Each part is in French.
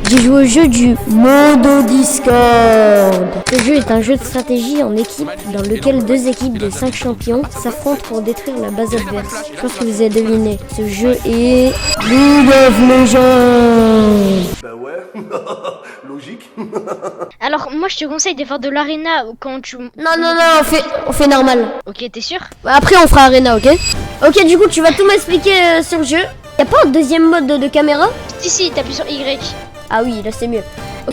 J'ai joué au jeu du Modo Discord. Ce jeu est un jeu de stratégie en équipe dans lequel deux équipes de 5 champions s'affrontent pour détruire la base adverse. Je pense que vous avez deviné. Ce jeu est League of Legends. Bah ouais, logique. Alors moi je te conseille de faire de l'arena quand tu... Non, on fait normal. Ok, t'es sûr? Après on fera arena, ok? Ok, du coup tu vas tout m'expliquer sur le jeu. Y'a pas un deuxième mode de caméra? Si, t'appuies sur Y. Ah oui, là c'est mieux.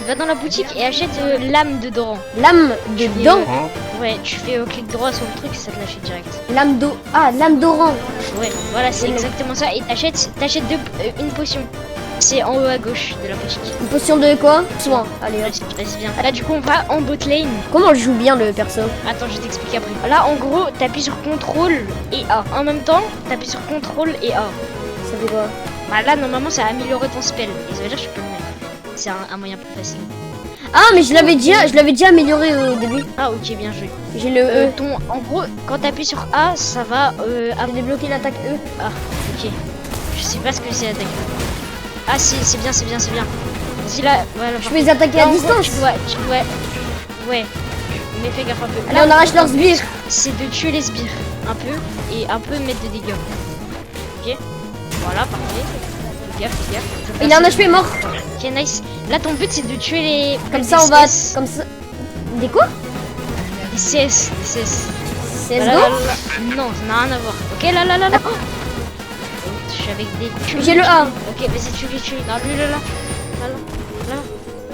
Va dans la boutique et achète l'âme de Doran. Lame de dents. Ouais, tu fais clic droit sur le truc et ça te l'achète direct. Lame d'eau. Ah, lame d'oran. Ouais, voilà, c'est exactement ça. Et t'achètes une potion. C'est en haut à gauche de la boutique. Une potion de quoi? Soin. Allez, hop. Vas-y, viens. Là, du coup, on va en bot lane. Comment je joue bien le perso? Attends, je t'explique après. Là, en gros, t'appuies sur CTRL et A. En même temps, t'appuies sur CTRL et A. Ça fait quoi? Bah là, normalement, ça a amélioré ton spell. Et ça veut dire que je peux le mettre. C'est un moyen plus facile. Ah, mais je l'avais déjà amélioré au début. Ah, ok, bien joué. J'ai le E. En gros, quand t'appuies sur A, ça va J'ai débloqué l'attaque E. Ah, ok. Je sais pas ce que c'est l'attaque. Ah, si, c'est bien. Vas-y là, voilà. Je peux les attaquer à distance. Ouais. Mais fais gaffe un peu. Allez, on arrache leurs sbires. C'est de tuer les sbires. Un peu. Et un peu mettre de dégâts. Ok. Voilà, parfait. Fais gaffe. Il a un HP mort. Ok, nice. Là, ton but, c'est de tuer les... Comme ça, on va... Comme ça... Des quoi? Des CS. CSGO? Non, ça n'a rien à voir. Ok, là. Oh, je suis avec des... J'ai le A. Ok, vas-y, tue. Non, lui, là.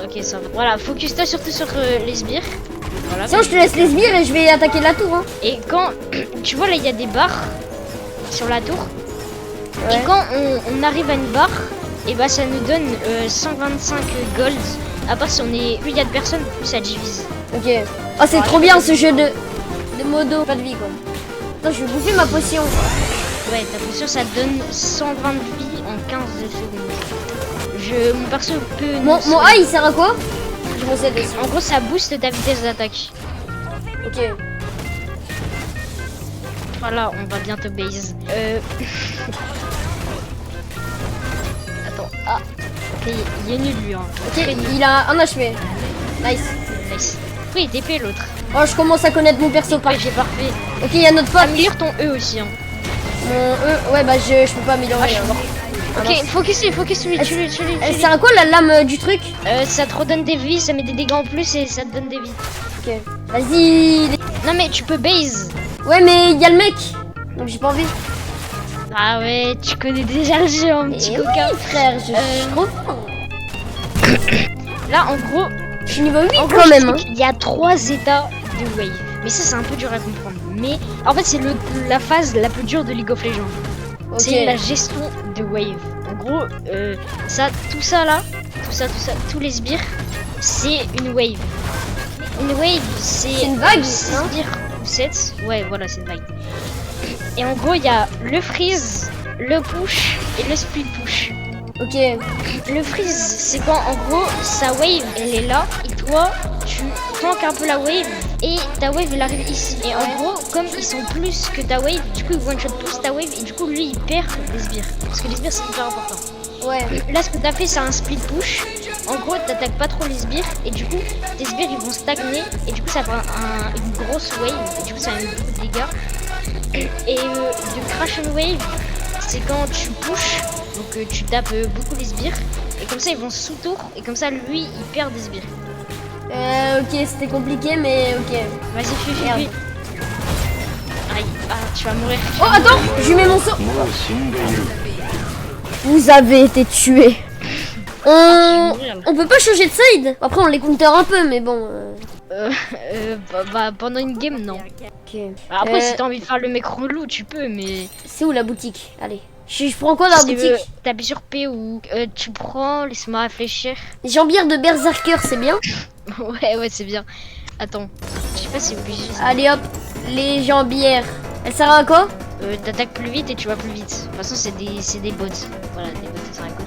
Ok, ça va. Voilà, focus-toi surtout sur les sbires. Voilà. Sinon, je te laisse les sbires et je vais attaquer la tour. Hein. Et quand... Tu vois, là, il y a des barres sur la tour. Ouais. Et quand on arrive à une barre, et bah ça nous donne 125 gold. À part si on est... Plus il y a de personnes, plus ça divise. Ok. Oh, c'est trop bien ce jeu de modo. Pas de vie, quoi. Attends, je vais bouffer ma potion. Ouais, ta potion, ça te donne 120 de vie en 15 secondes. Mon perso peut... Mon A, il sert à quoi? Je m'en sais dessus. En gros, ça booste ta vitesse d'attaque. Ok. Voilà, on va bientôt base. Attends, ok, il est nul lui. Hein. Ok, il a un HP. Nice. Pourquoi il est TP l'autre? Oh, je commence à connaître mon perso par. J'ai parfait. Ok, il y a notre pote. Améliore ton E aussi. Hein. Mon E, ouais, bah je peux pas améliorer. Ok, focus lui, tue-lui. C'est à quoi la lame du truc? Ça te redonne des vies, ça met des dégâts en plus et ça te donne des vies. Ok, vas-y. Non mais tu peux base. Ouais, mais il y a le mec. Donc j'ai pas envie. Ah ouais, tu connais déjà le jeu, un petit coquin. Oui, frère, je suis trop fort. Là, en gros, je suis niveau 8 quand même. Hein. Il y a 3 états de wave. Mais ça, c'est un peu dur à comprendre. Mais en fait, c'est la phase la plus dure de League of Legends. Okay. C'est la gestion de wave. En gros, tout ça, tous les sbires, c'est une wave. Une wave, c'est une vague, 6 sbires ou 7. Ouais, voilà, c'est une vague. Et en gros, il y a le freeze, le push et le split push. Ok. Le freeze, c'est quand en gros sa wave elle est là et toi tu tankes un peu la wave et ta wave elle arrive ici. Et en gros, comme ils sont plus que ta wave, du coup ils one shot plus ta wave et du coup lui il perd les sbires. Parce que les sbires c'est hyper important. Ouais. Là ce que t'as fait c'est un split push. En gros t'attaques pas trop les sbires et du coup tes sbires ils vont stagner et du coup ça fait une grosse wave et du coup ça a beaucoup de dégâts. Et de crash and wave, c'est quand tu pushes, donc tu tapes beaucoup les sbires, et comme ça ils vont sous tour, et comme ça lui il perd des sbires. Ok, c'était compliqué, mais ok. Vas-y, fuis. Aïe, tu vas mourir. Oh, attends, je lui mets mon saut. Vous avez été tué. On peut pas changer de side. Après, on les counter un peu, mais bon. Pendant une game, non. Ok. Après, si t'as envie de faire le mec relou, tu peux, mais... C'est où la boutique? Allez. Je prends quoi dans la boutique? T'appuies sur P ou tu prends, laisse-moi réfléchir. Jambière de berserker, c'est bien? Ouais, c'est bien. Attends, je sais pas si c'est obligé. Allez hop, les jambières. Elle sert à quoi? T'attaques plus vite et tu vas plus vite. De toute façon, c'est des bots. Voilà, des bots, ça sert à quoi?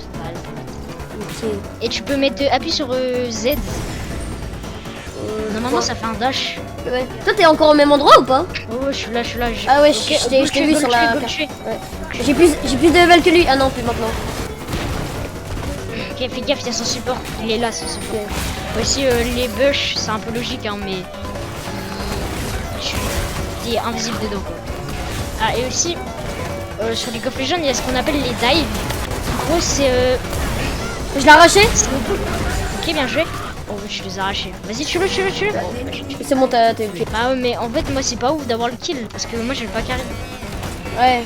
Ok. Et tu peux mettre appui sur Z. Normalement, ça fait un dash. Ouais. Toi, t'es encore au même endroit ou pas? Oh, je suis là. Ah ouais, je t'ai vu sur la carte. Ouais. J'ai plus de level que lui. Ah non, plus maintenant. Ok, Ok, fais gaffe, il y a son support. Il est là, son support. Ok. Aussi, les bush, c'est un peu logique, hein, mais tu es invisible dedans, quoi. Ah, et aussi, sur League of Legends, il y a ce qu'on appelle les dives. En gros, c'est... Je l'ai arraché. Ok, bien joué. Oh, je les ai arrachés. Vas-y, tue-le. C'est bon, t'as eu. Bah ouais, mais en fait, moi, c'est pas ouf d'avoir le kill, parce que moi, j'ai pas carré. Ouais.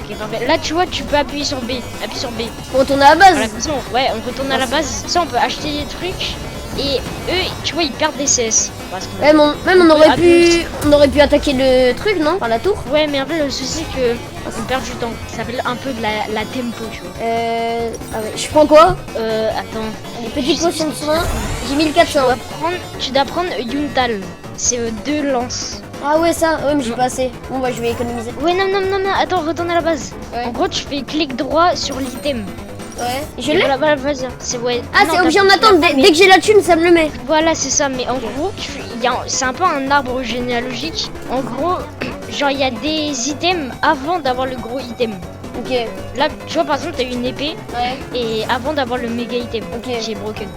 Ok, parfait. Là, tu vois, tu peux appuyer sur B. Appuie sur B. On retourne à la base. Voilà, comme ça, ouais, on retourne à la base. Ça, on peut acheter des trucs. Et eux, tu vois, ils perdent des CS. Parce que- Ouais, même on aurait pu attaquer le truc, non? Enfin, la tour. Ouais, mais en fait, le souci, c'est que on perd du temps. Ça s'appelle un peu de la tempo, tu vois. Ah ouais. Je prends quoi? Attends. Une petite potion de soin. J'ai 1400. Tu dois prendre Yuntal. C'est 2 lances. Ah ouais, ça. Ouais, mais j'ai pas assez. Bon, bah, je vais économiser. Ouais, non, attends, retourne à la base. Ouais. En gros, tu fais clic droit sur l'item. Ouais. Je Et l'ai. voilà, vas-y. C'est ouais. Ah, non, c'est obligé t'as- en attendre. t'as pas, Dès que j'ai la thune, ça me le met. Voilà, c'est ça. Mais en gros, c'est un peu un arbre généalogique. En gros, genre, il y a des items avant d'avoir le gros item. Ok. Là, tu vois, par exemple, t'as une épée. Ouais. Et avant d'avoir le méga item, Ok. qui est broken.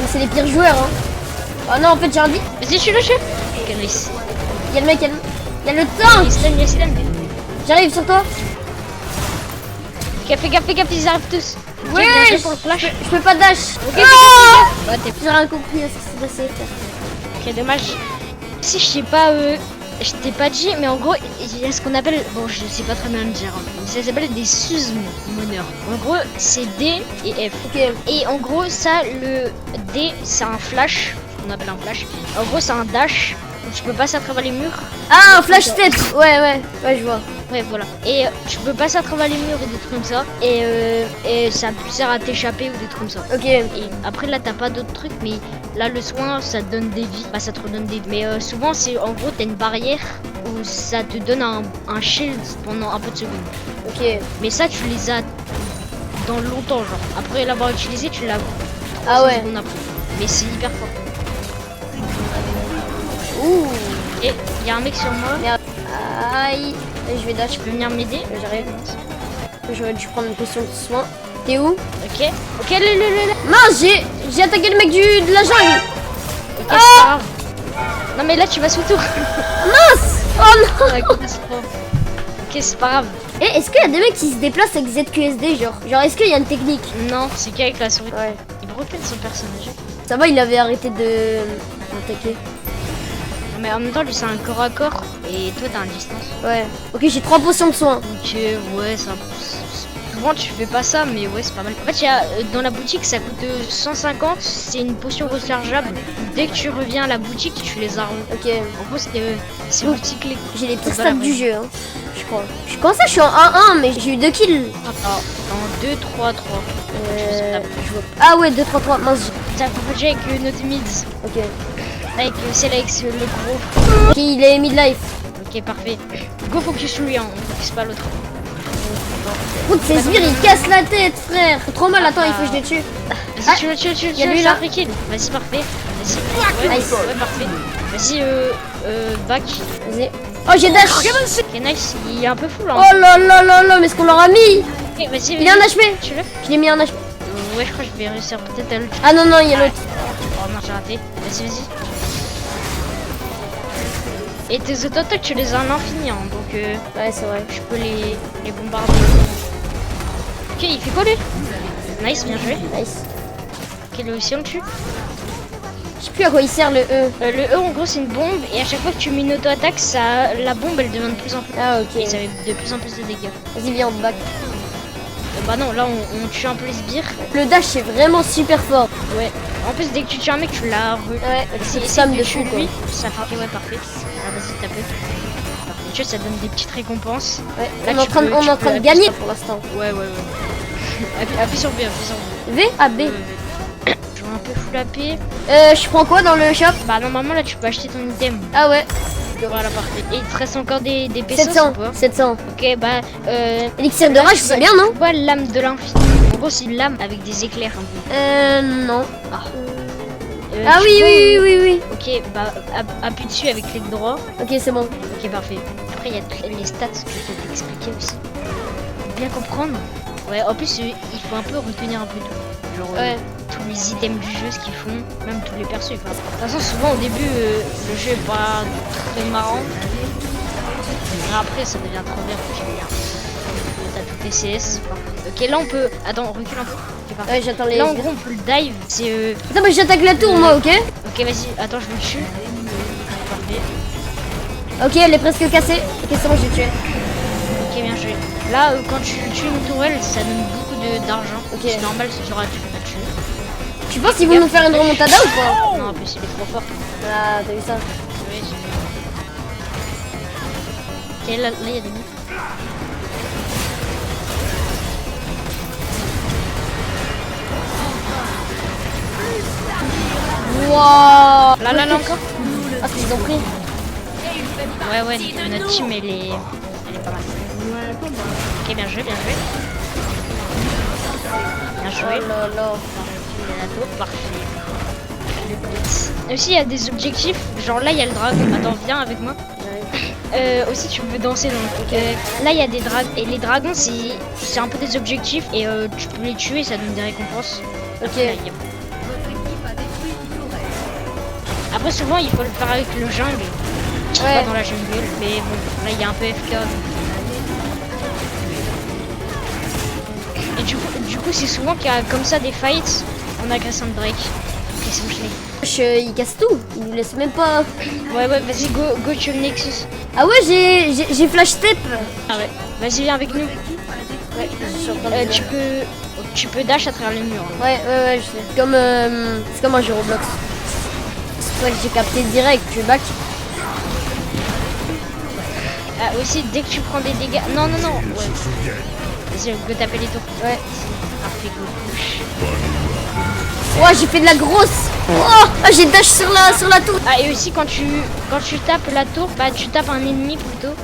Mais c'est les pires joueurs, hein. Oh non, en fait, j'ai un dit. Vas-y, je suis le chef. Ok, nice. Il y a le mec, il y a le tank. Il stun. J'arrive sur toi. Ok, fais gaffe, ils arrivent tous. Ouais. Ok, bien joué pour le flash. Je peux pas dash. Ok, Ah ouais, t'es... J'ai rien compris à ce qui s'est passé. Ok, dommage. Si je sais pas, je t'ai pas dit, mais en gros, il y a ce qu'on appelle, bon, je sais pas très bien le dire, hein, mais ça s'appelle des summoners. En gros, c'est D et F. Ok. Et en gros, ça, le D, c'est un flash, on appelle un flash. En gros, c'est un dash, donc tu peux passer à travers les murs. Ah, un flash step. Ouais, je vois. Ouais, voilà. Et tu peux passer à travers les murs et des trucs comme ça. Et ça te sert à t'échapper ou des trucs comme ça. Ok. Et après là t'as pas d'autres trucs, mais là le soin ça te donne des vies, bah ça te redonne des vies. Mais souvent c'est en gros t'as une barrière où ça te donne un shield pendant un peu de secondes. Ok. Mais ça tu les as dans longtemps genre. Après l'avoir utilisé tu l'as Ah ouais. secondes après. Mais c'est hyper fort. Ouh. Et il y a un mec sur moi, Merde. Aïe. Et je vais dash. tu peux venir m'aider. J'arrive. J'aurais dû prendre une potion de soin. T'es où? Ok. Ok le. Mince, j'ai attaqué le mec de la jungle. Ok, c'est pas grave. Non mais là tu vas sous tour. Mince. Oh non. Ouais, ok c'est pas grave. Eh, est-ce qu'il y a des mecs qui se déplacent avec ZQSD, genre est-ce qu'il y a une technique? Non, c'est qu'avec la souris. Ouais. Il broken son personnage. Ça va, il avait arrêté de m'attaquer. Mais en même temps, lui, c'est un corps à corps. Et toi, t'as un distance. Ouais. Ok, j'ai 3 potions de soin. Donc, ouais, ça. Souvent, tu fais pas ça, mais ouais, c'est pas mal. En fait, il y a, dans la boutique, ça coûte 150. C'est une potion rechargeable. Dès que tu reviens à la boutique, tu les as. Ok. En gros, c'est recyclé. J'ai les pires C'est pas la stats du vraie. jeu, hein. Je crois. Comment ça, je suis en 1-1, mais j'ai eu 2 kills. Attends, en 2, 3, 3. Je vois. Ah ouais, 2, 3, 3. Mince. T'as confondu avec notre mid. Ok. Avec celle avec le gros. Ok, il est midlife. Ok, parfait. Go focus lui, hein. On focus pas l'autre. Écoute, ces sbires, ils cassent la tête, frère. Trop mal, attends, il faut que je les tue. Vas-y, tu le y a lui, là. kill. Vas-y, parfait. Vas-y. Ouais, Nice. ouais, parfait. Vas-y, back. Vas-y. Oh, j'ai dash. Ok, nice. Il est un peu fou là. Oh là là là là, mais ce qu'on leur a mis. Ok, vas-y. Il est en HP. Tu le Je l'ai mis en HP. Ouais, je crois que je vais réussir peut-être à le tuer. Ah non, non, il y a l'autre. Oh non, j'ai raté. Vas-y. Et tes auto-attaques, tu les as en infini, hein, donc Ouais, c'est vrai. je peux les bombarder. Ok, il fait quoi lui? Nice, bien joué. Nice. Ok, lui aussi on le tue. Je sais plus à quoi il sert le E. Le E en gros c'est une bombe et à chaque fois que tu mets une auto-attaque, la bombe elle devient de plus en plus. Ah, Et ok. ça fait de plus en plus de dégâts. Vas-y, viens, on te back. Bah non, là on tue un peu les sbires. Le dash, c'est vraiment super fort. Ouais. En plus, dès que tu tues un mec, tu l'as Ouais, c'est c'est somme de tuer fou, quoi. lui. Ça fait. Ouais, parfait. Ah, vas-y, tape. Parfait. Tu vois, ça donne des petites récompenses. Ouais, Là, on est en tu train, peux- on tu est en peux train de appuyer gagner sur- pour l'instant. Ouais. Appuie sur B, appuie sur B. V? Ah, B. Je vois un peu full AP. Je prends quoi dans le shop? Bah, normalement, là, tu peux acheter ton item. Ah ouais. Voilà, parfait. Et il te reste encore des pesos 700. ou pas 700. Ok, bah. Élixir de là, rage, tu c'est vois- bien, non? Tu vois l'âme de l'infini. En gros, c'est une lame avec des éclairs un peu. Non. Ah Ah oui, oui. Ok, bah appuie dessus avec clic droit. Ok, c'est bon. Ok, parfait. après il y a les stats que je vais t'expliquer aussi. Pour bien comprendre. Ouais, en plus il faut un peu retenir un peu tout. Genre tous les items du jeu, ce qu'ils font, même tous les persos. Enfin, de toute façon, souvent au début, le jeu est pas très marrant. Mais après, ça devient trop bien. T'as tout TCS. Ok, là on peut. Attends, recule un peu. Ouais, j'attends les. Là en gros, on peut le dive. C'est. Attends, mais j'attaque la tour, moi, ok? Ok, vas-y, attends, je le tue. Parfait. Ok, elle est presque cassée. Ok, c'est bon, j'ai tué. Ok, bien joué. Là, quand tu tues une tourelle, ça donne beaucoup d'argent. Ok, c'est normal, c'est sur la tuer. Tu penses qu'ils vont nous faire une remontada ou pas? Non, en plus, il est trop fort. Ah, t'as vu ça? Oui, j'ai vu. Ok, là, il y a des nids. Wouah! Là encore. Ah, ce qu'ils ont pris. Ouais, notre team, elle est pas mal. Ok, bien joué, bien joué. Bien joué. Oh là là. La tour, parfait. Et aussi, il y a des objectifs. Genre là, il y a le dragon. Attends, viens avec moi. Aussi, tu peux danser dans le là, il y a des dragons. Et les dragons, c'est un peu des objectifs. Et tu peux les tuer, ça donne des récompenses. Ok. Après, souvent, il faut le faire avec le jungle. Ouais. Pas dans la jungle. Mais bon, là, il y a un peu FK. Et du coup, c'est souvent qu'il y a comme ça des fights en agressant le Drake. Ok, c'est bon, je l'ai. Il casse tout, il nous laisse même pas. Ouais, vas-y, go tuer le Nexus. Ah ouais, j'ai flash step. Ah ouais, vas-y, viens avec nous. Ouais, je suis en train de tu peux dash à travers les murs. Hein. Ouais, je sais. C'est comme un jeu Roblox. C'est pour ça que j'ai capté direct, tu back. Ah, aussi, dès que tu prends des dégâts. Non. Ouais. Vas-y, go taper les tours. Ouais. Parfait, go push. Oh, j'ai fait de la grosse. Oh, j'ai dash sur la tour. Ah, et aussi, quand tu tapes la tour, bah tu tapes un ennemi plutôt.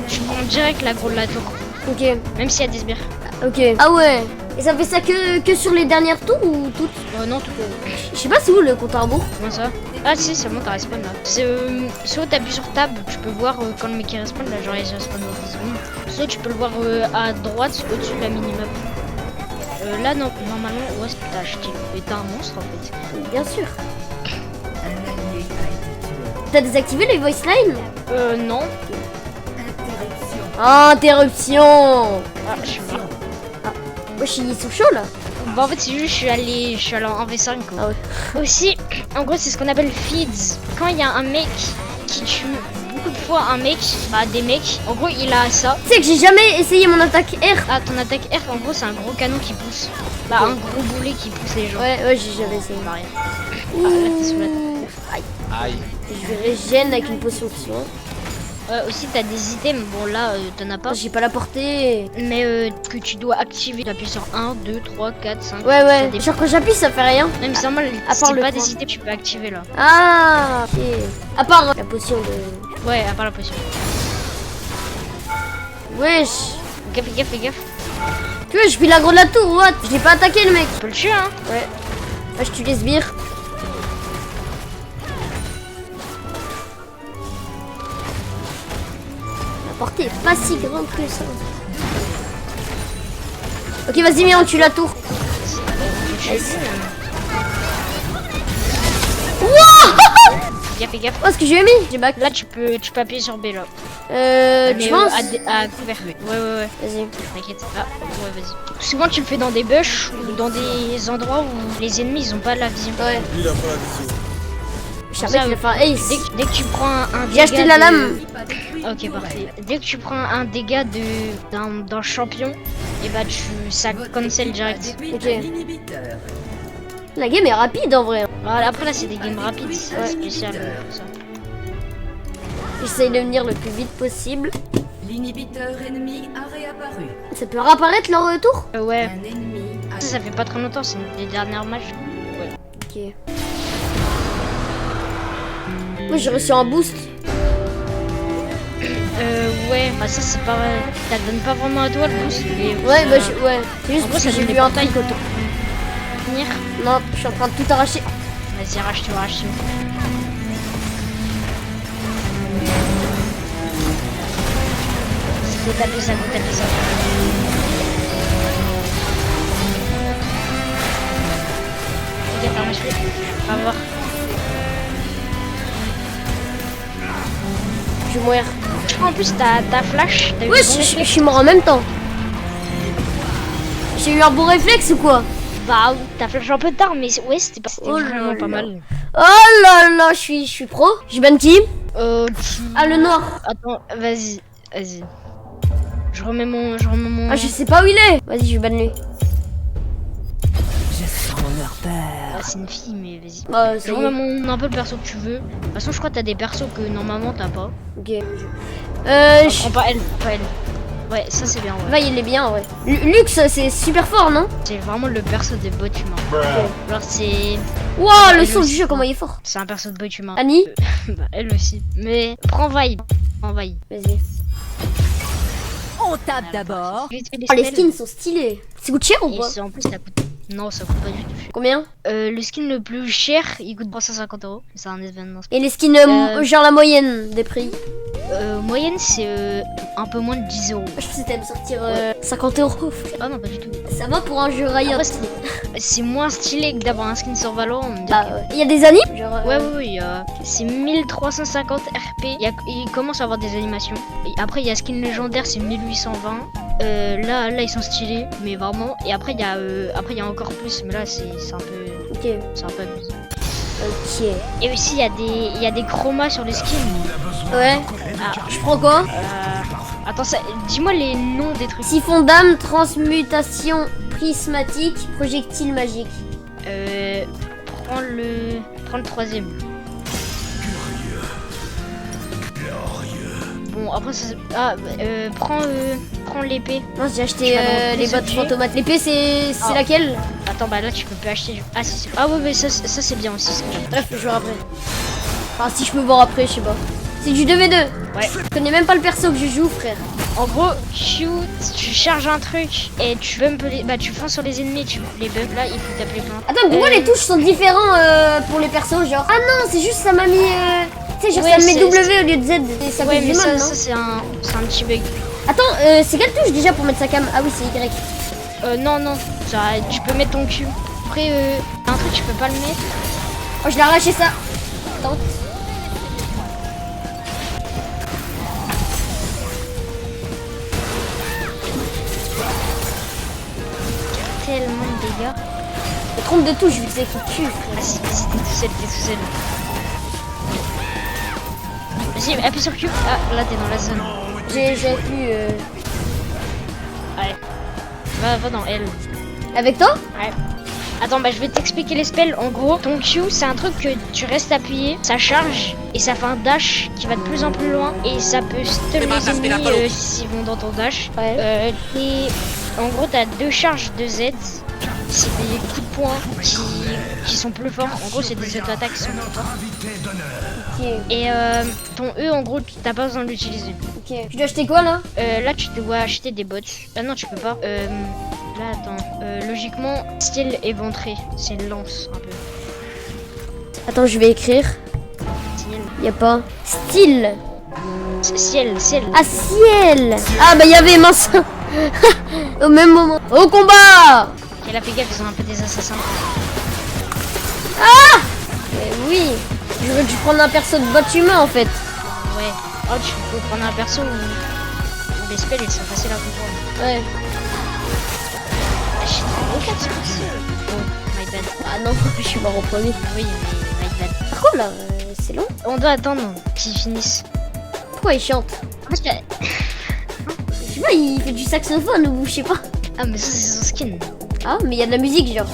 Tu prends direct l'aggro de la tour. Ok. Même s'il y a des sbires. Ok. Ah ouais. Et ça fait ça que sur les dernières tours ou toutes? Non, tout. Je sais pas c'est où le compte à rebours. Comment ça? Ah si, c'est bon, t'as respawn là. C'est soit t'appuies sur tab, tu peux voir quand le mec il respawn, là genre il respawn dans 10 secondes. Soit tu peux le voir à droite au-dessus de la minimap. Là non, normalement, ouais, t'as acheté. Mais t'as un monstre en fait. Bien sûr. T'as désactivé les voice lines? Non. Interruption. Ah, je suis là. Wesh, ils sont chauds là. Bah en fait c'est juste je suis allé en V5 quoi. Ah ouais. Aussi, en gros c'est ce qu'on appelle feeds. Quand il y a un mec qui tue beaucoup de fois des mecs, en gros il a ça. Tu sais que j'ai jamais essayé mon attaque R. Ah ton attaque R en gros c'est un gros canon qui pousse. Bah un gros boulet qui pousse les gens. Ouais, j'ai jamais essayé. Bah rien. Ah là t'es sous l'attaque. Aïe. Je vais régène avec une potion de soin. Aussi t'as des items, bon là t'en as pas. J'ai pas la portée. Mais que tu dois activer, tu appuies sur 1, 2, 3, 4, 5. Ouais. Genre quand j'appuie ça fait rien. Même si normal, À part c'est le pas point. des items tu peux activer là. Ah, ok. À part la potion de... Ouais, à part la potion. Wesh. Fais gaffe. Tu vois, je suis l'aggro de la tour, what? Je l'ai pas attaqué le mec. Tu peux le tuer hein. Ouais. Wesh, tu les sbires. La portée est pas si grande que ça. Ok, vas-y, viens, on tue la tour. Fais gaffe. Oh, ce que j'ai mis. J'ai back. Là tu peux appuyer sur B là. Tu penses? À couvert. Ouais. Vas-y. T'inquiète. Ah, ouais, vas-y. Souvent tu le fais dans des bush ou dans des endroits où les ennemis ils ont pas la vision. Ouais. Lui, il a pas la vision. Je savais qu'il a fait un ace. Dès que tu prends un J'ai acheté la lame. Ok, parfait. Dès que tu prends un dégât d'un champion, et bah ça cancel direct. Ok. La game est rapide en vrai. Voilà, après là c'est des games rapides, c'est spécial pour ça. J'essaye de venir le plus vite possible. L'inhibiteur ennemi a réapparu. Ça peut réapparaître leur retour? Ouais, Un ennemi a... ça fait pas très longtemps, c'est une des dernières matchs. Ouais. Ok. Moi j'ai reçu un boost. Ouais, bah ça c'est pas... Ça te donne pas vraiment à toi le boost, mais... Ouais, bah ouais. C'est juste En parce gros, que ça j'ai donne vu des un portails. truc autour. Venir. Non, je suis en train de tout arracher. Vas-y, arrache-toi. Go taper ça, go taper ça. Regarde, par ma cheville. On va voir. Je vais mourir. En plus, t'as flash. T'as eu Ouais, le bon je réflexe. suis mort en même temps. J'ai eu un bon réflexe ou quoi? Bah, t'as flash un peu tard, mais ouais, c'était Oh là vraiment là. pas mal. Oh là là, je suis pro. Je ban qui? Ah, le noir. Attends, vas-y. Je remets mon. Ah, je sais pas où il est. Vas-y, je ban lui. Ah, c'est une fille, mais vas-y. Bah, Je ça y remets est. un peu le perso que tu veux. De toute façon, je crois que t'as des persos que normalement t'as pas. Ok. Prends pas elle, pas elle. Ouais, ça c'est bien. Ouais. Va, il est bien, ouais. Lux, c'est super fort, non? C'est vraiment le perso des bots humains. Alors c'est. Wow, le elle son du aussi. jeu, comment il est fort. C'est un perso de bot humain. Annie? Bah, elle aussi. Mais prends vibe. Prends vibe. Vas-y. On tape d'abord. Vite fait Oh, les spells. skins sont stylés. C'est coûte cher ou Et pas? en plus, ça coûte. Non, ça coûte pas du tout. Combien? Le skin le plus cher, il coûte 350 €. C'est un événement. Et les skins, genre la moyenne des prix? Moyenne, c'est un peu moins de 10 €. Je pensais que t'allais me sortir 50 euros. Ah non, pas du tout. Ça va pour un jeu Riot. Après, c'est moins stylé que d'avoir un skin sur Valorant. Bah, il y a des animes? Genre, Ouais, oui, c'est 1350 RP. Il commence à avoir des animations. Et après, il y a skin légendaire, c'est 1820. Là, ils sont stylés, mais vraiment. Et après, il y a encore plus, mais là, c'est un peu. Ok. C'est un peu abusé. Ok. Et aussi, il y a des chromas sur les skins. Ouais. Ah, Je prends quoi? attends, dis-moi les noms des trucs. Siphon d'âme, transmutation prismatique, projectile magique. Prends le troisième. Bon, après, prends l'épée. Non, j'ai acheté Tu vas dans les les bottes objets. fantomates. L'épée, c'est Ah. laquelle? Attends, bah là, tu peux plus acheter. Ah, si, ah ouais, mais ça c'est bien aussi. Ça. Bref, je peux jouer après. Enfin, si je peux voir après, je sais pas. C'est du 2v2. Ouais. Je connais même pas le perso que je joue, frère. En gros, tu charges un truc et tu bump tu fonces sur les ennemis, tu les bump. Là, il faut t'appeler plein. Attends, pourquoi les touches sont différentes pour les persos, genre? Ah non, c'est juste ça m'a mis. Tu sais, genre Ouais, ça me met c'est- W au lieu de Z. Et ça Ouais, fait du mais mal, non? ça c'est un petit bug. Attends, c'est quelle touche déjà pour mettre sa cam? Ah oui, c'est Y. Non, ça, tu peux mettre ton cul. Après, un truc, tu peux pas le mettre. Oh, je l'ai arraché ça. Attends. Tellement de dégâts. Je trompe de touche vu que c'est écrit cul, frère. Ah, si, t'es tout seul. Vas-y, appuie sur Q. Ah, là, t'es dans la zone. J'ai pu. Ouais. Va dans L. Avec toi? Ouais. Attends, bah je vais t'expliquer les spells. En gros, ton Q, c'est un truc que tu restes appuyé, ça charge et ça fait un dash qui va de plus en plus loin et ça peut stun les ennemis s'ils vont dans ton dash. Ouais. En gros, t'as deux charges de Z. C'est des coups de poing qui sont plus forts. En gros, c'est des auto-attaques qui sont plus forts. Ok. Et ton E, en gros, t'as pas besoin de l'utiliser. Ok. Tu dois acheter quoi là? Là, tu dois acheter des bots. Ah non, tu peux pas. Là, attends. Logiquement, style éventré. C'est lance un peu. Attends, je vais écrire. Style. Y a pas. Style. Ciel. Ah, ciel. Ah bah y avait mince. Au même moment. Au combat. Et là, fais gaffe, ils ont un peu des assassins. Mais oui. Je veux que je prenne un perso de bot humain en fait. Ouais. Oh, tu peux prendre un perso où les spells ils sont faciles à comprendre. Ouais. Ah, shit, aucun de ce Oh, my bad. Ah non, je suis mort en premier. Oui, mais my bad. Par contre là, c'est long. On doit attendre qu'ils finissent. Pourquoi il chante? Parce que... Je sais pas, il fait du saxophone ou je sais pas. Ah, mais ça, c'est son skin. Ah, mais il y a de la musique genre.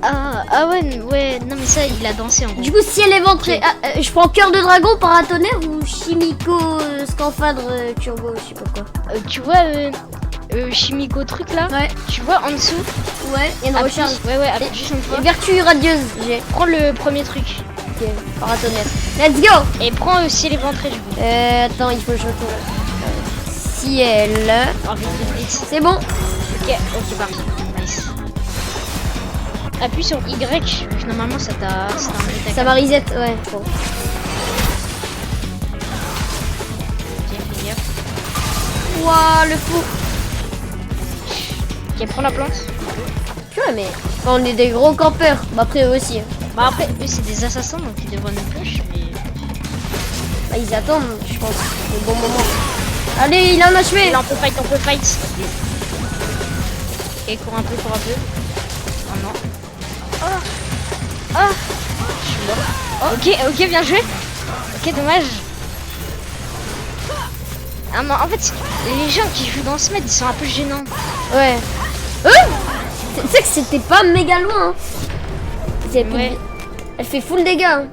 Ah ouais, non, mais ça, il a dansé en gros. Du coup, ciel éventré. Ah, je prends cœur de dragon, paratonnerre ou chimico, scaphandre, turbo, je sais pas quoi. Tu vois, chimico truc là. Ouais. Tu vois en dessous. Ouais, il y a une Appuie- recharge. Ouais, appuie juste une fois. Et vertu radieuse, j'ai. Prends le premier truc. Ok, paratonnerre. Let's go. Et prends aussi les ventrés du coup. Attends, il faut que je retourne. Ciel. Oh, vite. C'est bon. Ok, parti. Nice. Appuie sur Y, normalement ça t'a un Ça m'a reset, ouais. Bon. Ok, fais gaffe. Ouah, le fou. Ok, prends la plante. Ouais, mais on est des gros campeurs. Bah, après, eux aussi. Bah après, eux c'est des assassins donc ils devraient nous push, mais... Bah, ils attendent, je pense, le bon moment. Allez, il a un achevé. Là on peut fight, on peut fight. Ok, cours un peu, cours un peu. Oh non. Oh. Oh. Je suis mort. Oh. Ok, bien joué. Ok, dommage. Ah non, en fait, les gens qui jouent dans ce mode, ils sont un peu gênants. Ouais. Tu sais que c'était pas méga loin. Hein. Ouais. Elle fait full dégâts. Hein.